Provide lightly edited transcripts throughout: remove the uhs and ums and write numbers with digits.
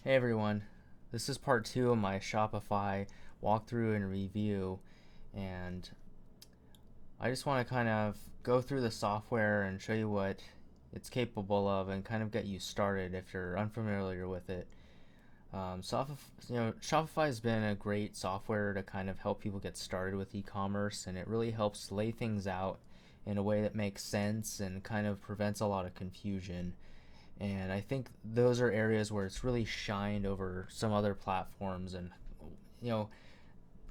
Hey everyone, this is part two of my Shopify walkthrough and review, and I just want to kind of go through the software and show you what it's capable of and kind of get you started if you're unfamiliar with it. Shopify has been a great software to kind of help people get started with e-commerce, and it really helps lay things out in a way that makes sense and kind of prevents a lot of confusion. And I think those are areas where it's really shined over some other platforms. And, you know,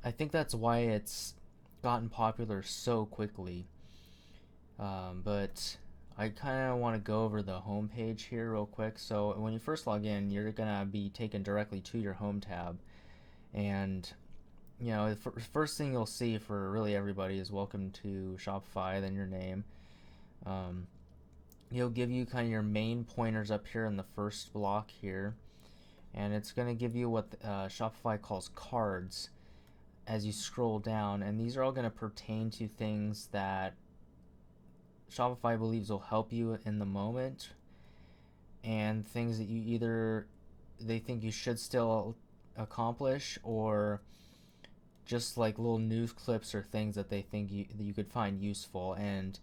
I think that's why it's gotten popular so quickly. But I kind of want to go over the home page here real quick. So when you first log in, you're going to be taken directly to your home tab. And, the first thing you'll see for really everybody is welcome to Shopify, then your name. Um, He'll give you kind of your main pointers up here in the first block here, and it's going to give you what Shopify calls cards as you scroll down, and these are all going to pertain to things that Shopify believes will help you in the moment, and things that they think you should still accomplish, or just like little news clips or things that they think that you could find useful. And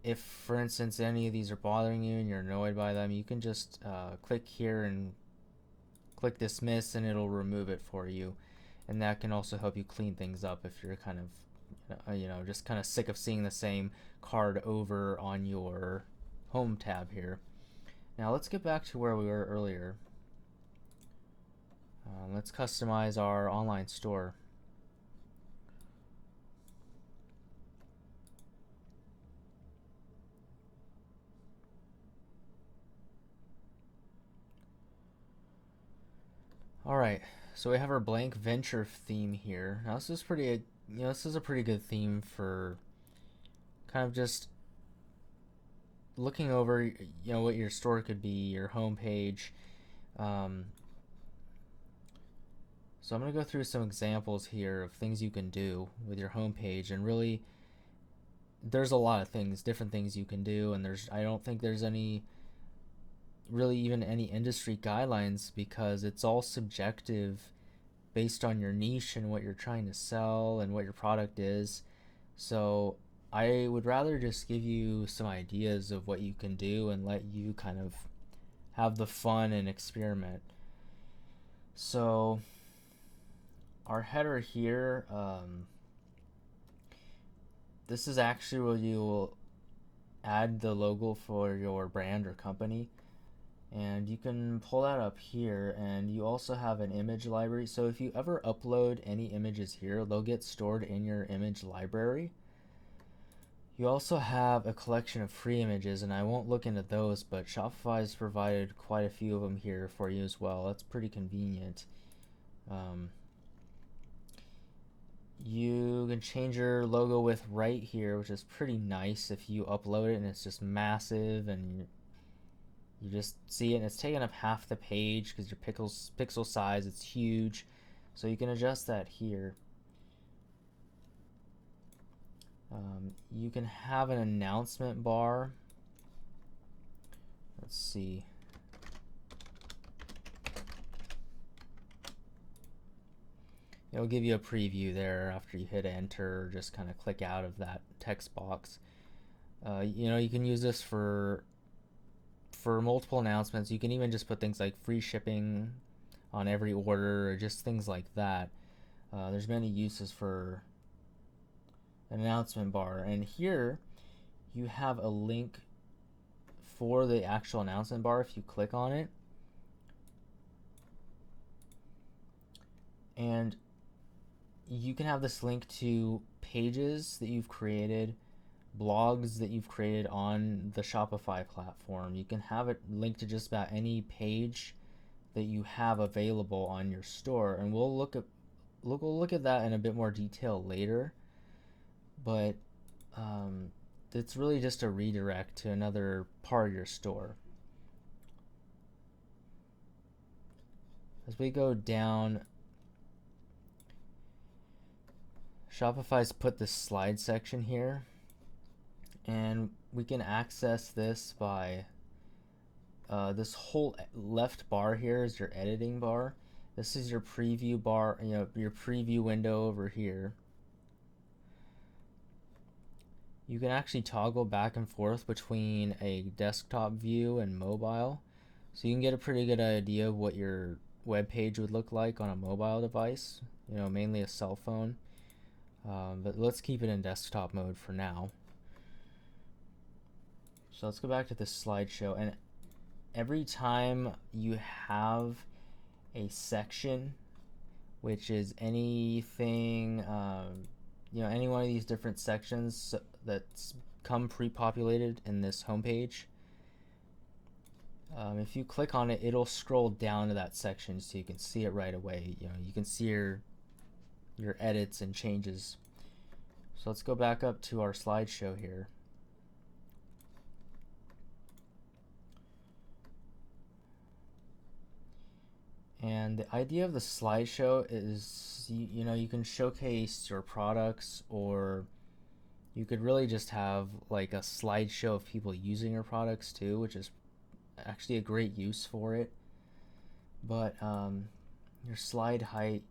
if, for instance, any of these are bothering you and you're annoyed by them, you can just click here and click dismiss, and it'll remove it for you. And that can also help you clean things up if you're kind of, just kind of sick of seeing the same card over on your home tab here. Now let's get back to where we were earlier. Let's customize our online store. All right, so we have our blank venture theme here. Now this is this is a pretty good theme for kind of just looking over, what your store could be, your home page. So I'm gonna go through some examples here of things you can do with your home page, and really, there's a lot of different things you can do, and I don't think there's any really even any industry guidelines, because it's all subjective based on your niche and what you're trying to sell and what your product is. So I would rather just give you some ideas of what you can do and let you kind of have the fun and experiment. So our header here, this is actually where you will add the logo for your brand or company, and you can pull that up here. And you also have an image library, so if you ever upload any images here, they'll get stored in your image library. You also have a collection of free images, and I won't look into those, but Shopify has provided quite a few of them here for you as well. That's pretty convenient. You can change your logo with right here, which is pretty nice if you upload it and it's just massive and you just see it and it's taking up half the page because your pixel size, it's huge. So you can adjust that here. You can have an announcement bar. Let's see. It'll give you a preview there after you hit enter, or just kind of click out of that text box. You can use this for multiple announcements. You can even just put things like free shipping on every order, or just things like that. There's many uses for an announcement bar. And here you have a link for the actual announcement bar if you click on it. And you can have this link to pages that you've created, blogs that you've created on the Shopify platform. You can have it linked to just about any page that you have available on your store, and we'll look at that in a bit more detail later. But it's really just a redirect to another part of your store. As we go down, Shopify's put this slide section here, and we can access this by this whole left bar here is your editing bar. This is your preview bar, your preview window over here. You can actually toggle back and forth between a desktop view and mobile. So you can get a pretty good idea of what your web page would look like on a mobile device, mainly a cell phone. But let's keep it in desktop mode for now. So let's go back to this slideshow, and every time you have a section, which is anything, any one of these different sections that's come pre-populated in this homepage, if you click on it, it'll scroll down to that section so you can see it right away. You can see your edits and changes. So let's go back up to our slideshow here. And the idea of the slideshow is, you can showcase your products, or you could really just have like a slideshow of people using your products too, which is actually a great use for it. But your slide height,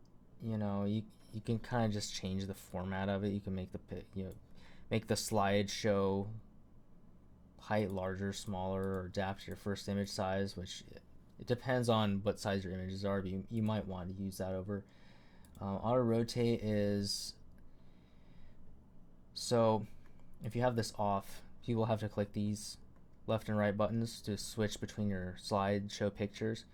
you can kind of just change the format of it. You can make the slideshow height larger, smaller, or adapt to your first image size, which it depends on what size your images are, but you might want to use that over. Auto rotate is, so if you have this off, people have to click these left and right buttons to switch between your slideshow pictures.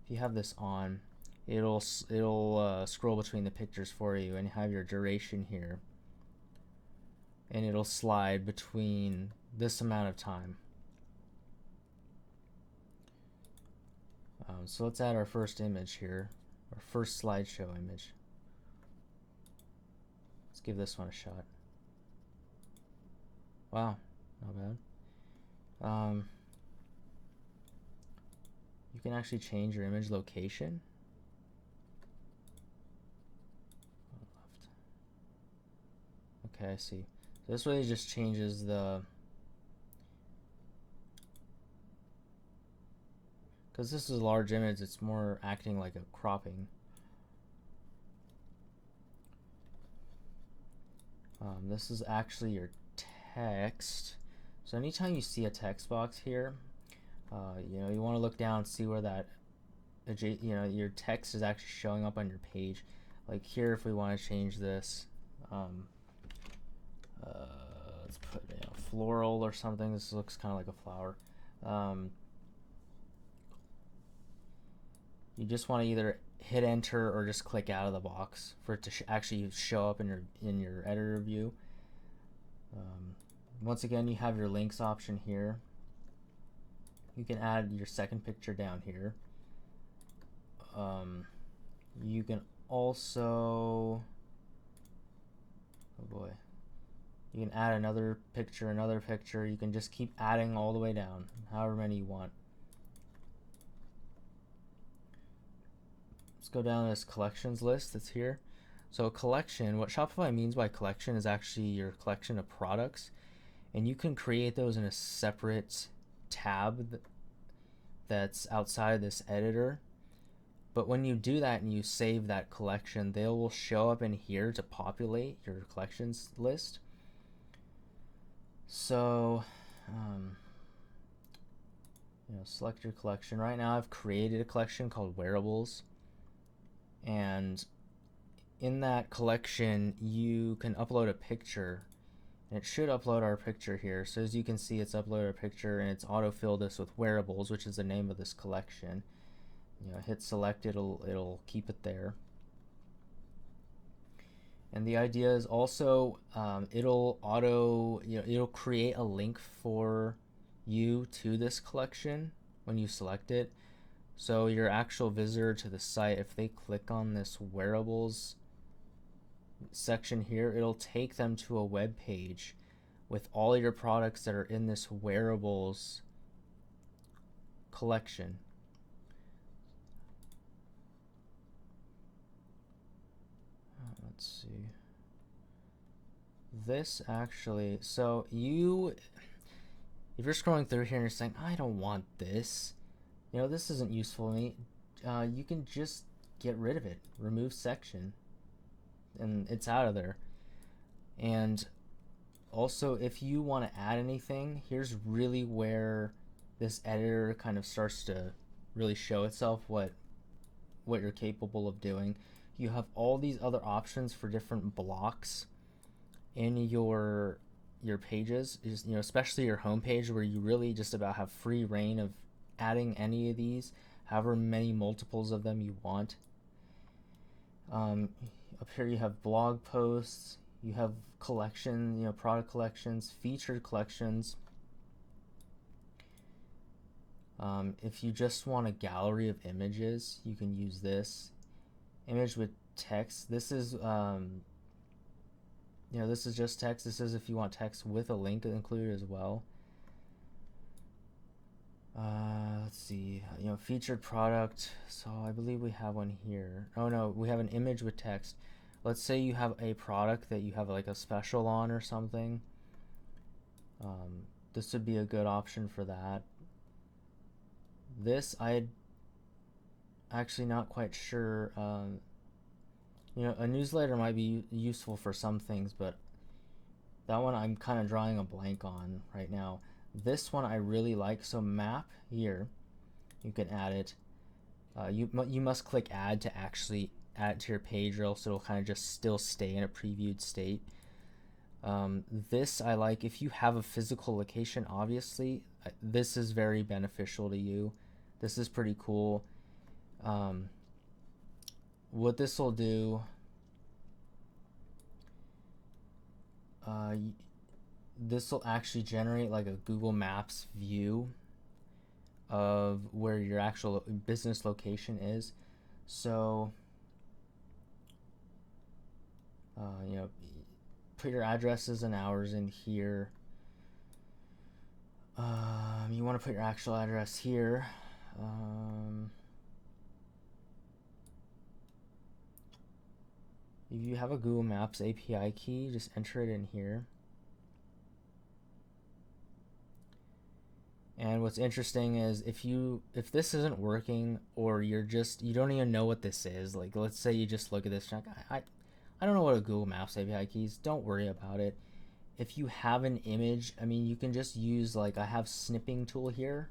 If you have this on, it'll scroll between the pictures for you, and you have your duration here, and it'll slide between this amount of time. So let's add our first image here, our first slideshow image. Let's give this one a shot. Wow, not bad. You can actually change your image location. Okay, I see. So this way it just changes the, because this is a large image, it's more acting like a cropping. This is actually your text. So anytime you see a text box here, you want to look down and see where that, your text is actually showing up on your page. Like here, if we want to change this, let's put floral or something. This looks kind of like a flower. You just want to either hit enter or just click out of the box for it to actually show up in your editor view. Once again, you have your links option here. You can add your second picture down here. You can also, oh boy, you can add another picture. You can just keep adding all the way down, however many you want. Let's go down to this collections list that's here. So a collection, what Shopify means by collection is actually your collection of products, and you can create those in a separate tab that's outside of this editor. But when you do that and you save that collection, they will show up in here to populate your collections list. So select your collection. Right now I've created a collection called wearables, and in that collection you can upload a picture, and it should upload our picture here. So as you can see, it's uploaded a picture, and it's auto-filled this with wearables, which is the name of this collection. Hit select, it'll keep it there. And the idea is also it'll create a link for you to this collection when you select it. So your actual visitor to the site, if they click on this wearables section here, it'll take them to a web page with all your products that are in this wearables collection. Let's see. This actually, so if you're scrolling through here and you're saying, I don't want this, this isn't useful to me. You can just get rid of it, remove section, and it's out of there. And also, if you want to add anything, here's really where this editor kind of starts to really show itself what you're capable of doing. You have all these other options for different blocks in your pages, especially your home page, where you really just about have free reign of adding any of these, however many multiples of them you want. Up here you have blog posts, you have collection, product collections, featured collections. If you just want a gallery of images, you can use this. Image with text. This is this is just text. This is if you want text with a link included as well. Let's see, featured product. So I believe we have one here. Oh no, we have an image with text. Let's say you have a product that you have like a special on or something. This would be a good option for that. This I'm actually not quite sure. A newsletter might be useful for some things, but that one I'm kind of drawing a blank on right now. This one I really like. So map here, you can add it. You must click add to actually add it to your page, or else it'll kind of just still stay in a previewed state. This I like. If you have a physical location, obviously this is very beneficial to you. This is pretty cool. What this will do, this will actually generate like a Google Maps view of where your actual business location is. So put your addresses and hours in here. You want to put your actual address here. If you have a Google Maps API key, just enter it in here. And what's interesting is if this isn't working, or you don't even know what this is, like let's say you just look at this, I don't know what a Google Maps API key is, don't worry about it. If you have an image, you can just use, like I have snipping tool here.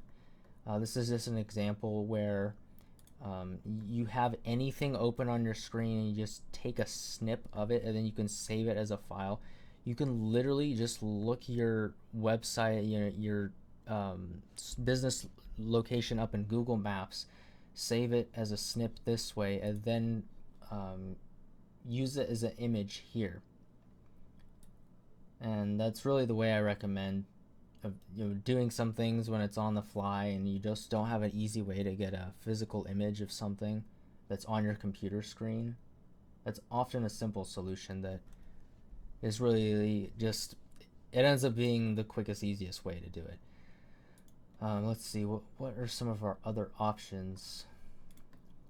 This is just an example where you have anything open on your screen and you just take a snip of it and then you can save it as a file. You can literally just look your website, your business location up in Google Maps, save it as a snip this way, and then use it as an image here. And that's really the way I recommend doing some things when it's on the fly and you just don't have an easy way to get a physical image of something that's on your computer screen. That's often a simple solution that is really just, it ends up being the quickest, easiest way to do it. Let's see, what are some of our other options?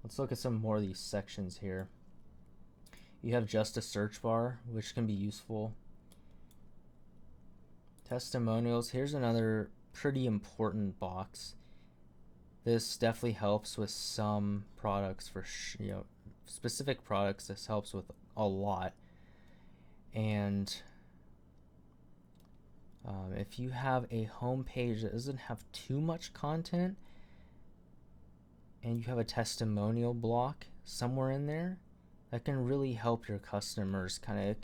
Let's look at some more of these sections here. You have just a search bar, which can be useful. Testimonials, here's another pretty important box. This definitely helps with some products, for specific products. This helps with a lot. And if you have a home page that doesn't have too much content and you have a testimonial block somewhere in there, that can really help your customers. It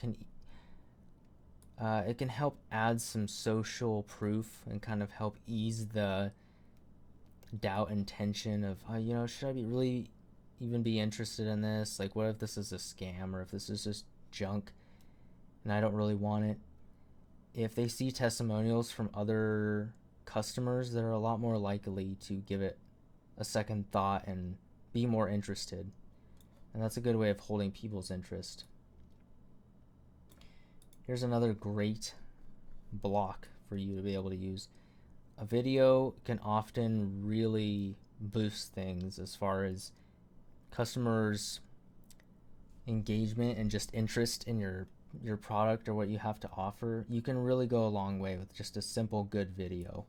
can help add some social proof and kind of help ease the doubt and tension of, should I really even be interested in this? Like, what if this is a scam, or if this is just junk and I don't really want it? If they see testimonials from other customers, they're a lot more likely to give it a second thought and be more interested. And that's a good way of holding people's interest. Here's another great block for you to be able to use. A video can often really boost things as far as customers' engagement and just interest in your product or what you have to offer. You can really go a long way with just a simple, good video.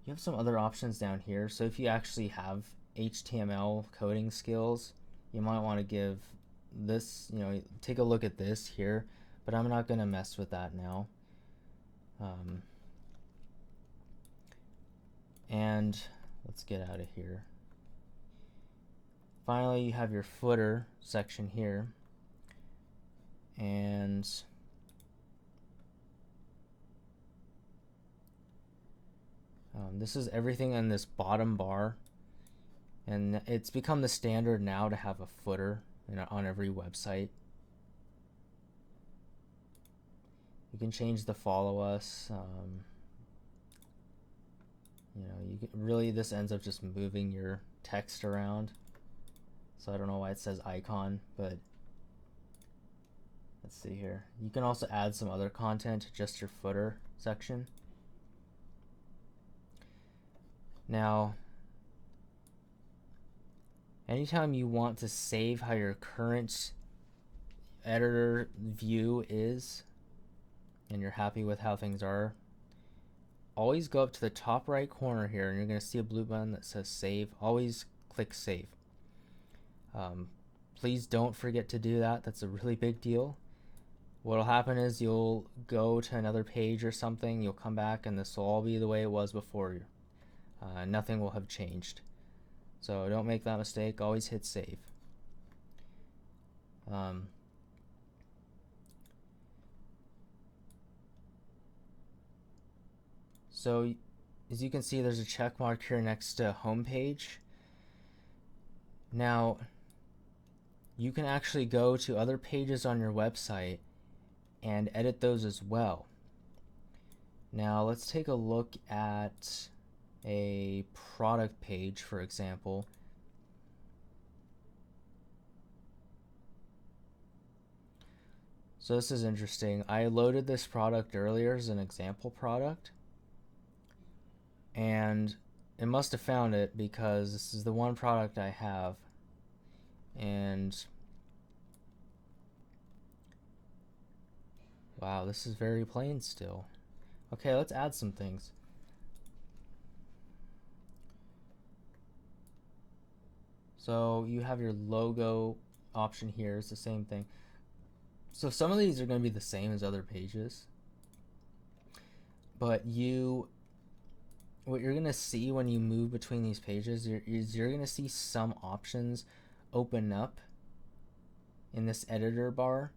You have some other options down here. So if you actually have HTML coding skills, you might want to give this, take a look at this here, but I'm not going to mess with that now. And let's get out of here. Finally, you have your footer section here, and this is everything in this bottom bar, and it's become the standard now to have a footer on every website. You can change the follow us. This ends up just moving your text around. So I don't know why it says icon, but let's see here. You can also add some other content to just your footer section. Now, anytime you want to save how your current editor view is, and you're happy with how things are, always go up to the top right corner here, and you're going to see a blue button that says save. Always click save. Please don't forget to do that. That's a really big deal. What'll happen is you'll go to another page or something, you'll come back, and this will all be the way it was before. Nothing will have changed. So don't make that mistake. Always hit save. So as you can see, there's a check mark here next to homepage. Now, you can actually go to other pages on your website and edit those as well. Now, let's take a look at a product page, for example. So this is interesting. I loaded this product earlier as an example product, and it must have found it because this is the one product I have. And wow, this is very plain still. Okay, let's add some things. So you have your logo option here. It's the same thing. So some of these are going to be the same as other pages, but what you're going to see when you move between these pages is you're going to see some options open up in this editor bar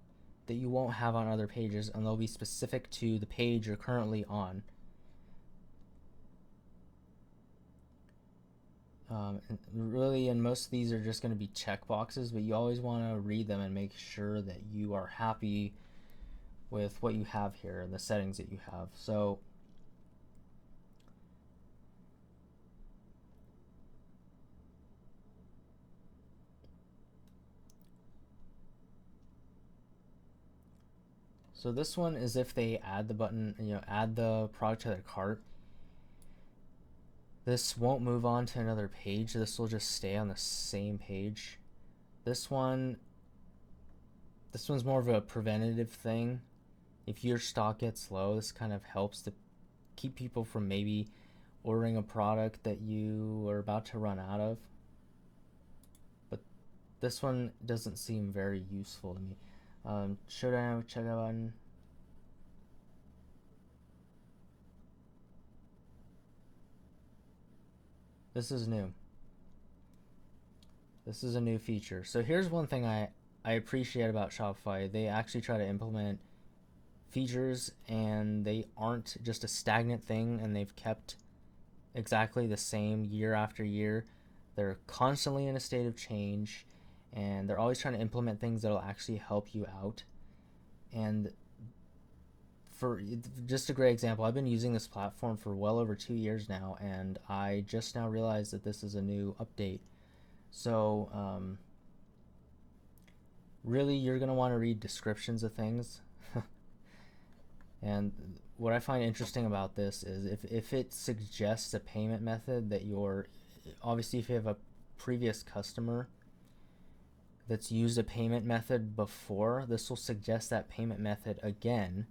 that you won't have on other pages, and they'll be specific to the page you're currently on. And most of these are just going to be checkboxes, but you always want to read them and make sure that you are happy with what you have here and the settings that you have. So this one is if they add the button, add the product to their cart. This won't move on to another page. This will just stay on the same page. This one's more of a preventative thing. If your stock gets low, this kind of helps to keep people from maybe ordering a product that you are about to run out of. But this one doesn't seem very useful to me. Should I have a checkout button? This is new. This is a new feature. So here's one thing I appreciate about Shopify. They actually try to implement features, and they aren't just a stagnant thing, and they've kept exactly the same year after year. They're constantly in a state of change, and they're always trying to implement things that'll actually help you out. And for just a great example, I've been using this platform for well over 2 years now, and I just now realized that this is a new update. So really, you're going to want to read descriptions of things. And what I find interesting about this is if it suggests a payment method that obviously if you have a previous customer that's used a payment method before, this will suggest that payment method again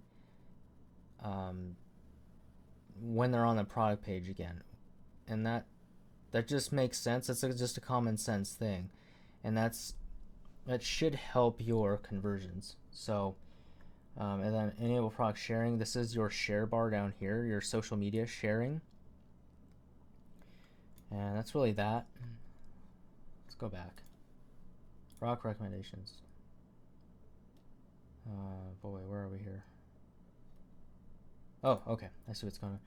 when they're on the product page again. and that just makes sense. That's just a common sense thing, and that should help your conversions. So and then enable product sharing. This is your share bar down here, your social media sharing, and that's really that. Let's go back. Product recommendations. Boy, where are we here? Oh, okay, I see what's going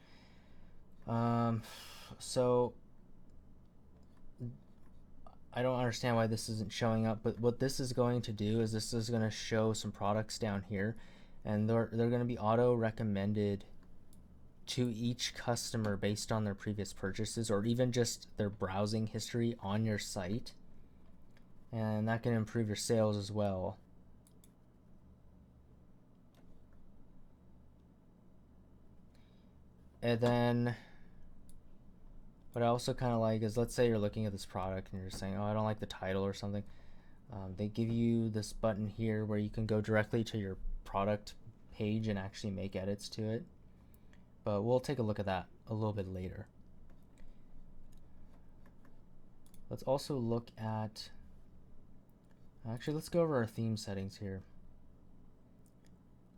on. So I don't understand why this isn't showing up, but what this is going to do is this is going to show some products down here, and they're going to be auto recommended to each customer based on their previous purchases or even just their browsing history on your site, and that can improve your sales as well. And then what I also kind of like is, let's say you're looking at this product and you're saying, oh, I don't like the title or something. They give you this button here where you can go directly to your product page and actually make edits to it. But we'll take a look at that a little bit later. Let's also look at, actually let's go over our theme settings here.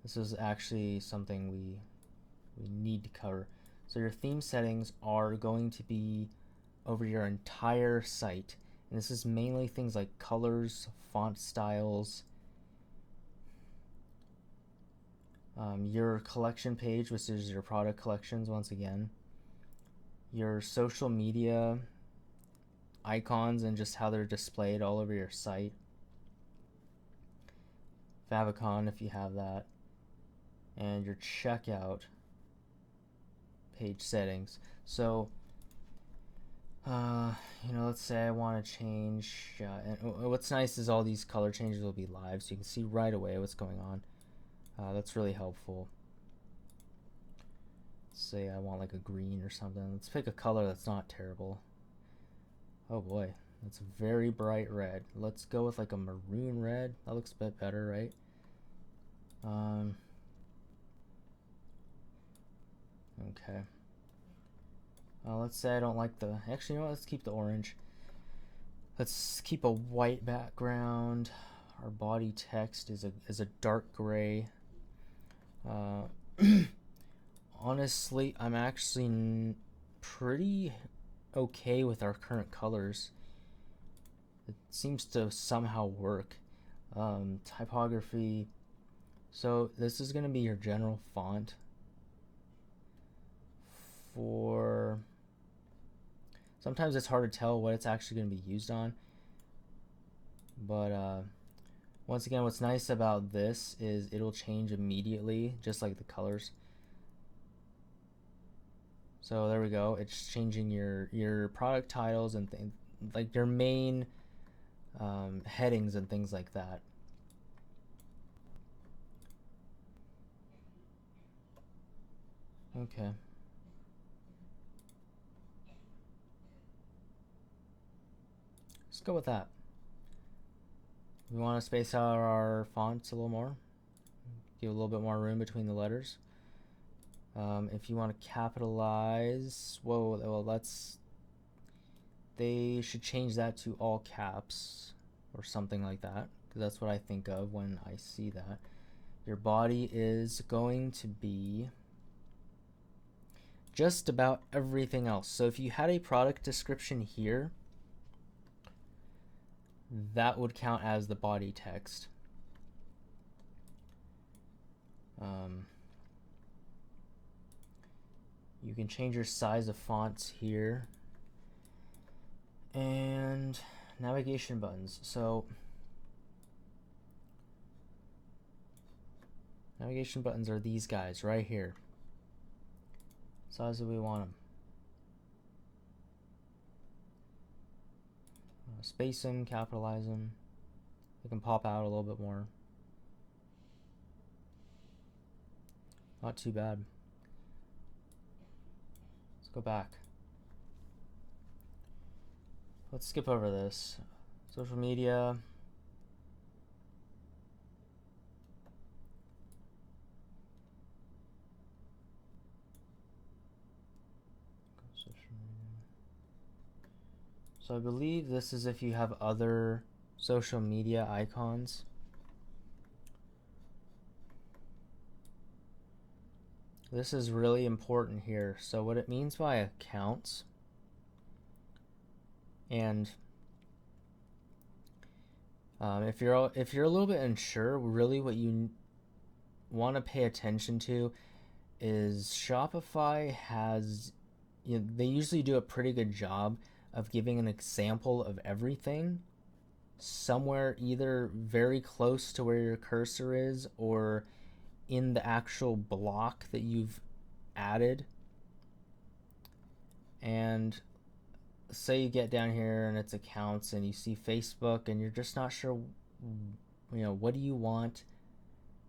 This is actually something we need to cover. So your theme settings are going to be over your entire site. And this is mainly things like colors, font styles, your collection page, which is your product collections once again, your social media icons and just how they're displayed all over your site, favicon if you have that, and your checkout page settings. So let's say I want to change, and what's nice is all these color changes will be live, so you can see right away what's going on. That's really helpful. Let's say I want like a green or something. Let's pick a color that's not terrible. Oh boy, that's very bright red. Let's go with like a maroon red. That looks a bit better, right? Okay. Let's say I don't like the, actually, you know what, let's keep the orange. Let's keep a white background. Our body text is a dark gray. Honestly, I'm actually pretty okay with our current colors. It seems to somehow work. Typography. So this is going to be your general font for, sometimes it's hard to tell what it's actually going to be used on, but once again, what's nice about this is it'll change immediately, just like the colors. So there we go, it's changing your product titles and like your main headings and things like that. Okay. Let's go with that. We want to space out our fonts a little more, give a little bit more room between the letters. If you want to capitalize, well, they should change that to all caps or something like that, because that's what I think of when I see that. Your body is going to be just about everything else. So if you had a product description here, that would count as the body text. You can change your size of fonts here, and navigation buttons. So navigation buttons are these guys right here. Size that we want them. Space them, capitalize them. They can pop out a little bit more. Not too bad. Let's go back. Let's skip over this. Social media. Social media. So I believe this is if you have other social media icons. This is really important here. So what it means by accounts, and if you're a little bit unsure, really what you want to pay attention to is Shopify has, they usually do a pretty good job of giving an example of everything somewhere either very close to where your cursor is or in the actual block that you've added. And say you get down here and it's accounts and you see Facebook and you're just not sure, what do you want?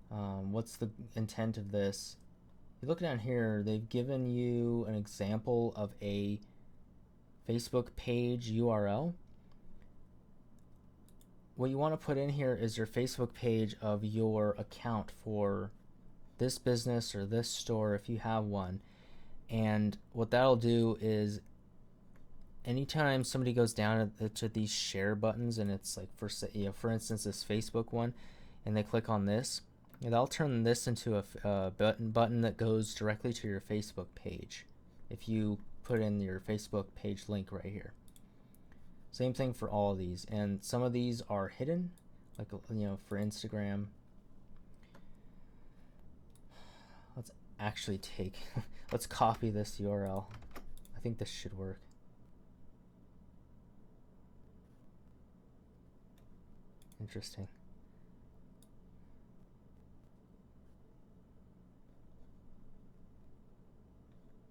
What's the intent of this? You look down here, they've given you an example of a Facebook page URL. What you want to put in here is your Facebook page of your account for this business or this store if you have one. And what that'll do is anytime somebody goes down to these share buttons and it's like for instance this Facebook one, and they click on this, that'll turn this into a button that goes directly to your Facebook page if you put in your Facebook page link right here. Same thing for all of these, and some of these are hidden, like for Instagram. Let's actually let's copy this URL. I think this should work. Interesting.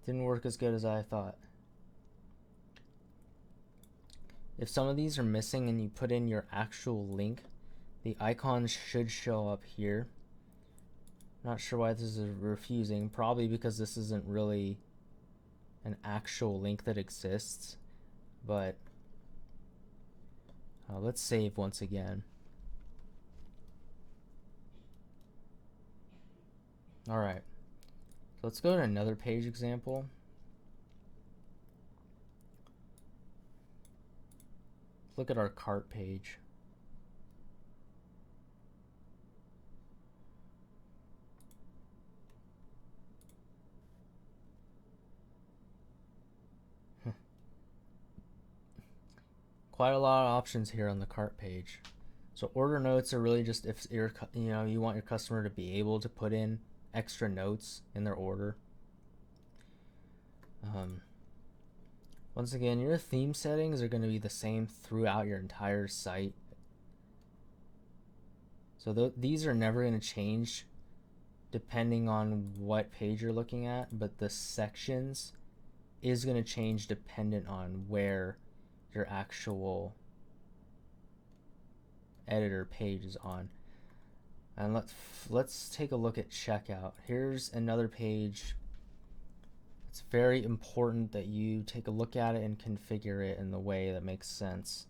Didn't work as good as I thought. If some of these are missing and you put in your actual link, the icons should show up here. Not sure why this is refusing. Probably because this isn't really an actual link that exists. But let's save once again. All right. Let's go to another page example. Look at our cart page. Quite a lot of options here on the cart page. So order notes are really just if you want your customer to be able to put in extra notes in their order. Once again, your theme settings are going to be the same throughout your entire site. So these are never going to change depending on what page you're looking at, but the sections is going to change dependent on where your actual editor page is on. And let's take a look at checkout. Here's another page. It's very important that you take a look at it and configure it in the way that makes sense.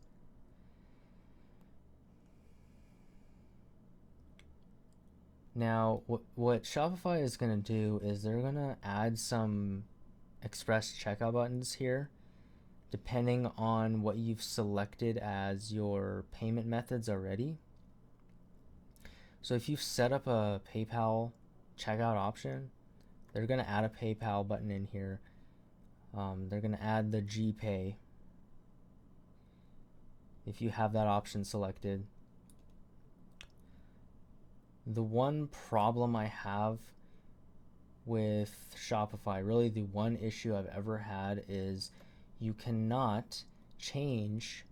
Now, what Shopify is going to do is they're going to add some express checkout buttons here, depending on what you've selected as your payment methods already. So if you've set up a PayPal checkout option, they're going to add a PayPal button in here. They're going to add the GPay if you have that option selected. The one problem I have with Shopify, really the one issue I've ever had, is you cannot change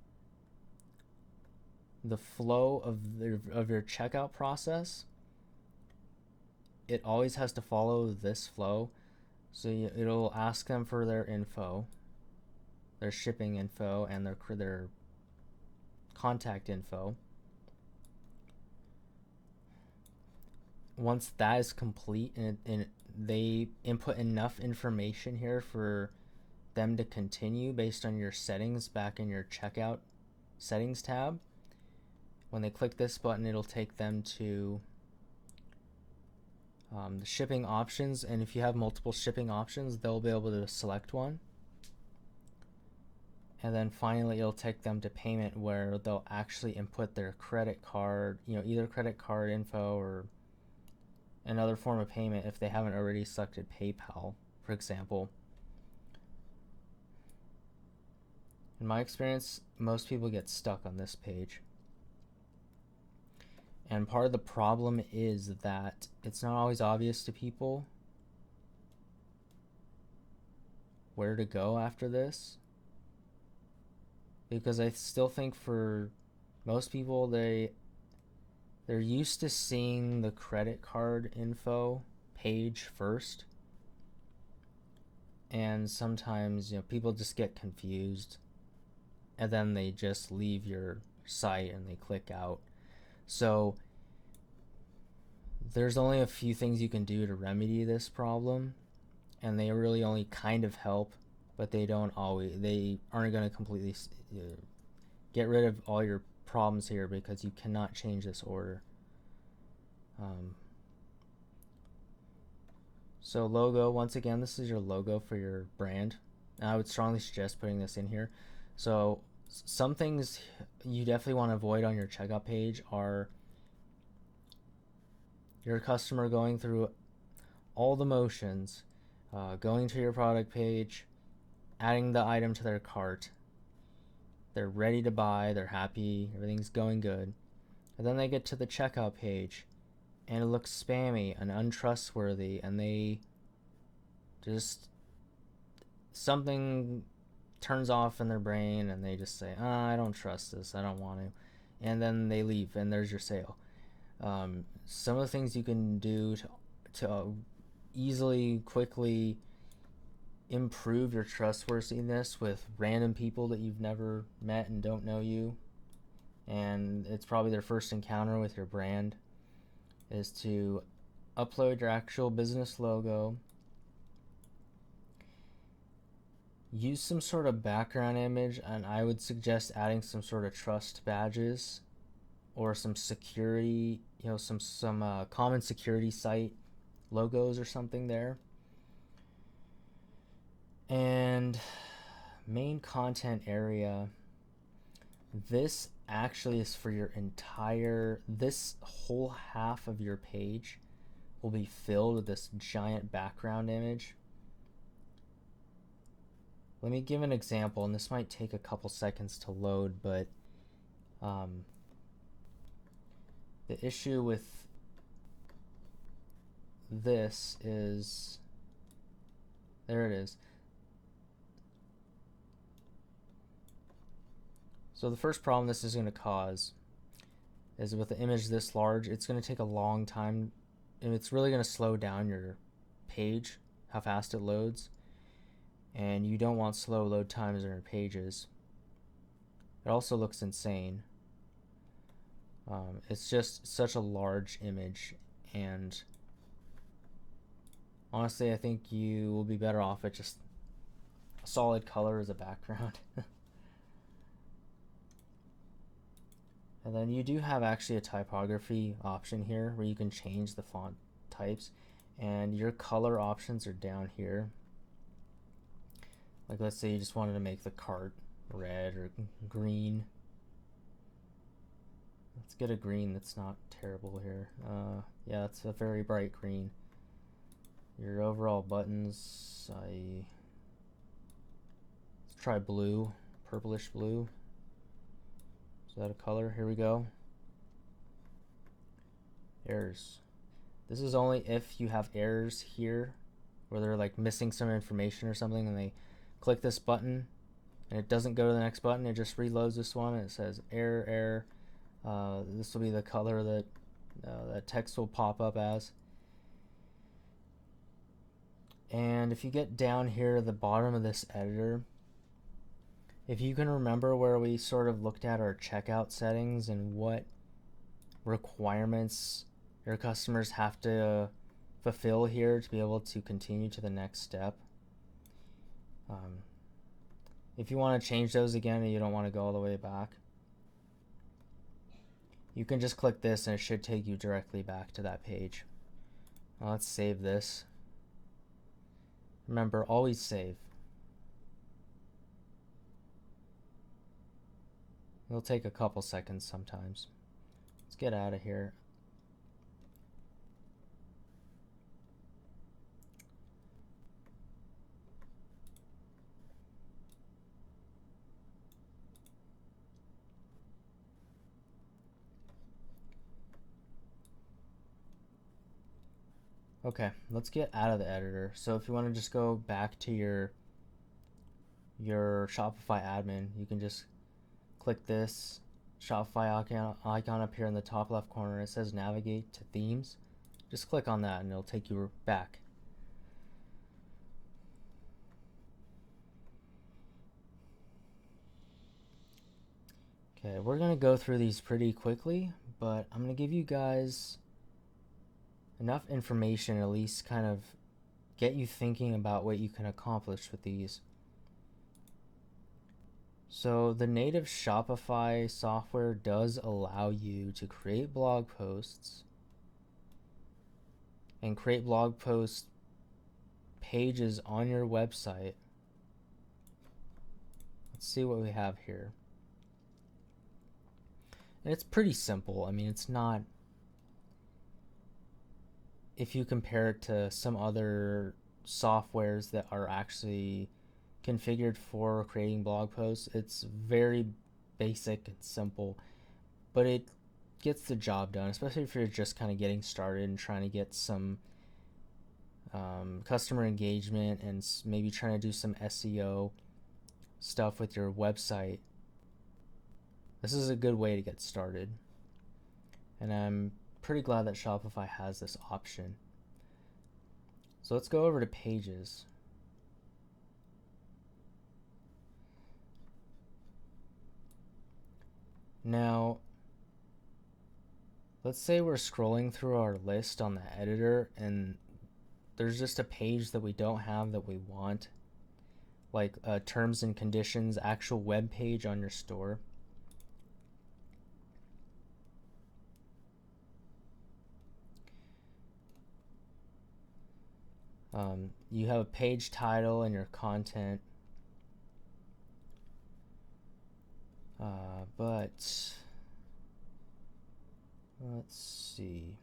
the flow of your checkout process. It always has to follow this flow. So it'll ask them for their info, their shipping info, and their contact info. Once that is complete and they input enough information here for them to continue based on your settings back in your checkout settings tab, when they click this button, it'll take them to the shipping options, and if you have multiple shipping options, they'll be able to select one. and then finally it'll take them to payment where they'll actually input their credit card, either credit card info or another form of payment if they haven't already selected PayPal, for example. In my experience, most people get stuck on this page. And part of the problem is that it's not always obvious to people where to go after this. Because I still think for most people, they're used to seeing the credit card info page first. And sometimes, people just get confused. And then they just leave your site and they click out. So there's only a few things you can do to remedy this problem, and they really only kind of help, but they aren't going to completely get rid of all your problems here, because you cannot change this order. So logo, once again, this is your logo for your brand. And I would strongly suggest putting this in here. So some things you definitely want to avoid on your checkout page are your customer going through all the motions, going to your product page, adding the item to their cart. They're ready to buy, they're happy, everything's going good. And then they get to the checkout page and it looks spammy and untrustworthy, and they just, something turns off in their brain and they just say, I don't trust this, I don't want to, and then they leave and there's your sale. Some of the things you can do to easily, quickly improve your trustworthiness with random people that you've never met and don't know you, and it's probably their first encounter with your brand, is to upload your actual business logo. Use some sort of background image, and I would suggest adding some sort of trust badges or some security, some common security site logos or something there. And main content area, this actually is for your this whole half of your page will be filled with this giant background image. Let me give an example, and this might take a couple seconds to load, but the issue with this is, there it is. So the first problem this is going to cause is, with the image this large, it's going to take a long time, and it's really going to slow down your page, how fast it loads. And you don't want slow load times on your pages. It also looks insane. It's just such a large image, and honestly I think you will be better off with just a solid color as a background. And then you do have actually a typography option here where you can change the font types, and your color options are down here. Like, let's say you just wanted to make the cart red or green. Let's get a green that's not terrible here. Yeah, it's a very bright green. Your overall buttons, let's try blue, purplish blue. Is that a color? Here we go. Errors. This is only if you have errors here, where they're like missing some information or something, and they click this button and it doesn't go to the next button, it just reloads this one and it says error. This will be the color that that text will pop up as. And if you get down here at the bottom of this editor, if you can remember where we sort of looked at our checkout settings and what requirements your customers have to fulfill here to be able to continue to the next step. If you want to change those again and you don't want to go all the way back, you can just click this and it should take you directly back to that page. Now let's save this. Remember, always save. It'll take a couple seconds sometimes. Let's get out of here. Okay, let's get out of the editor. So if you want to just go back to your Shopify admin, you can just click this Shopify icon up here in the top left corner. It says navigate to themes. Just click on that and it'll take you back. Okay, we're going to go through these pretty quickly, but I'm going to give you guys enough information to at least kind of get you thinking about what you can accomplish with these. So the native Shopify software does allow you to create blog posts and create blog post pages on your website. Let's see what we have here. And it's pretty simple. I mean, it's not, if you compare it to some other softwares that are actually configured for creating blog posts, it's very basic and simple, but it gets the job done, especially if you're just kind of getting started and trying to get some customer engagement and maybe trying to do some SEO stuff with your website. This is a good way to get started, and I'm pretty glad that Shopify has this option. So let's go over to pages. Now, let's say we're scrolling through our list on the editor and there's just a page that we don't have that we want, like terms and conditions, actual web page on your store. You have a page title and your content, but let's see.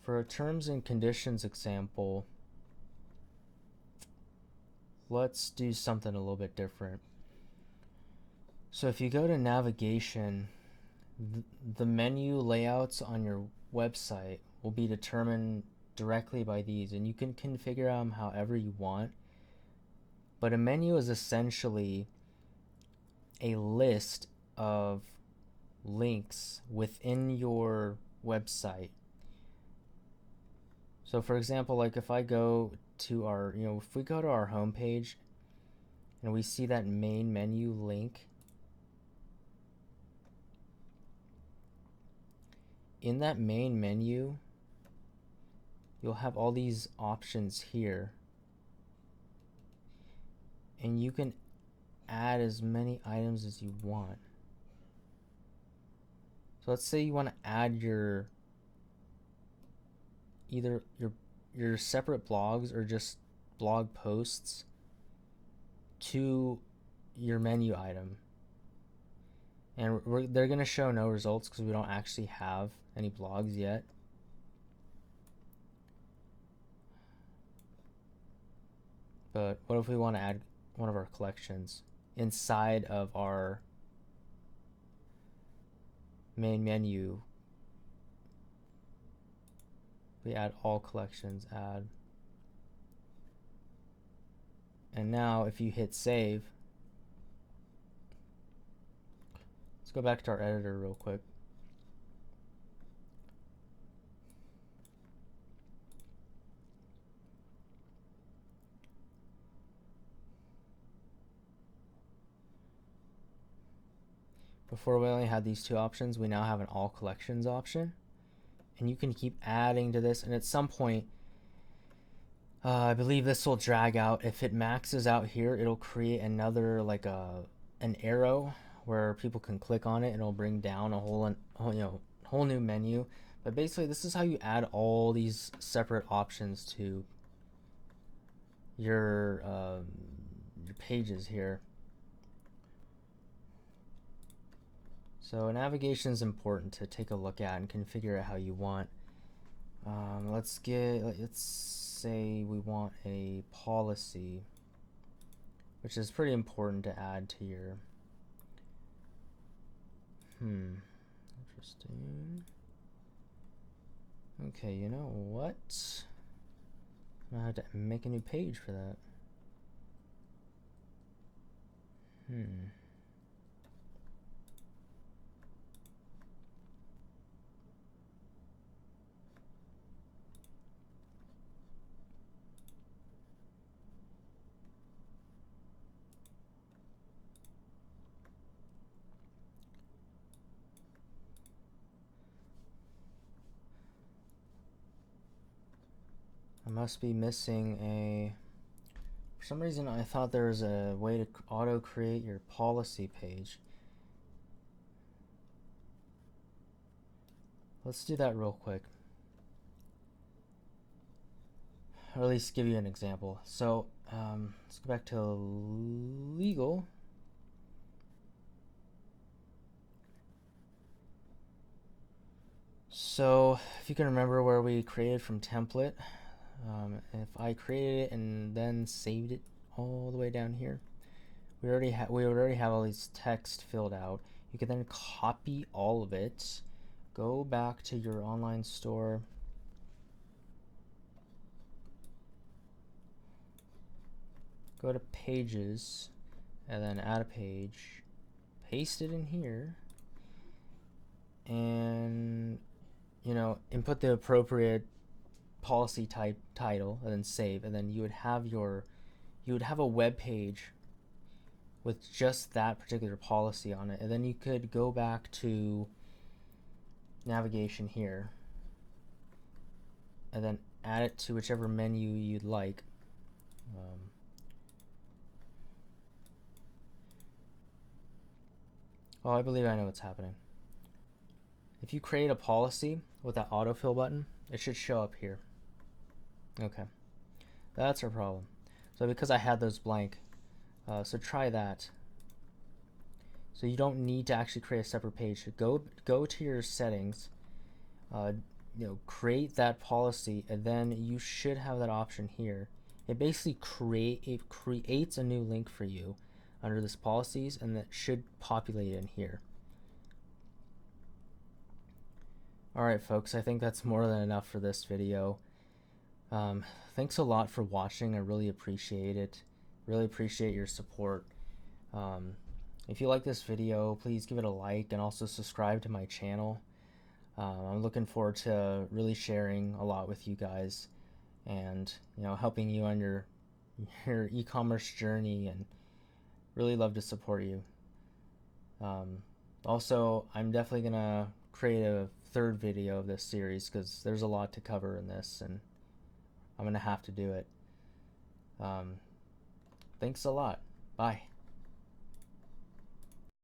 For a terms and conditions example, let's do something a little bit different. So if you go to navigation, the menu layouts on your website will be determined directly by these, and you can configure them however you want. But a menu is essentially a list of links within your website. So for example, like if I go to our, if we go to our homepage and we see that main menu link, in that main menu, you'll have all these options here, and you can add as many items as you want. So let's say you want to add either your separate blogs or just blog posts to your menu item. And they're going to show no results because we don't actually have any blogs yet. But what if we want to add one of our collections inside of our main menu? We add all collections, add. And now if you hit save, let's go back to our editor real quick. Before we only had these two options, we now have an all collections option. And you can keep adding to this, and at some point, I believe this will drag out. If it maxes out here, it'll create another, like an arrow where people can click on it, and it'll bring down a whole new menu. But basically, this is how you add all these separate options to your pages here. So navigation is important to take a look at and configure it how you want. Let's say we want a policy, which is pretty important to add to your. Interesting. Okay, you know what? I have to make a new page for that. I must be missing a. For some reason, I thought there was a way to auto-create your policy page. Let's do that real quick. Or at least give you an example. So let's go back to legal. So if you can remember where we created from template, if I created it and then saved it all the way down here, we already have all these text filled out. You can then copy all of it, go back to your online store, go to pages, and then add a page, paste it in here, and input the appropriate policy type title, and then save, and then you would have a web page with just that particular policy on it. And then you could go back to navigation here and then add it to whichever menu you'd like. Oh, I believe I know what's happening. If you create a policy with that autofill button, it should show up here. Okay, that's our problem. So because I had those blank, so try that. So you don't need to actually create a separate page. Go to your settings, create that policy, and then you should have that option here. It basically creates a new link for you under this policies, and that should populate in here. Alright folks, I think that's more than enough for this video. Thanks a lot for watching. I really appreciate it. Really appreciate your support. If you like this video, please give it a like and also subscribe to my channel. I'm looking forward to really sharing a lot with you guys and helping you on your e-commerce journey, and really love to support you. Also, I'm definitely gonna create a third video of this series because there's a lot to cover in this, and I'm gonna have to do it. Thanks a lot. Bye.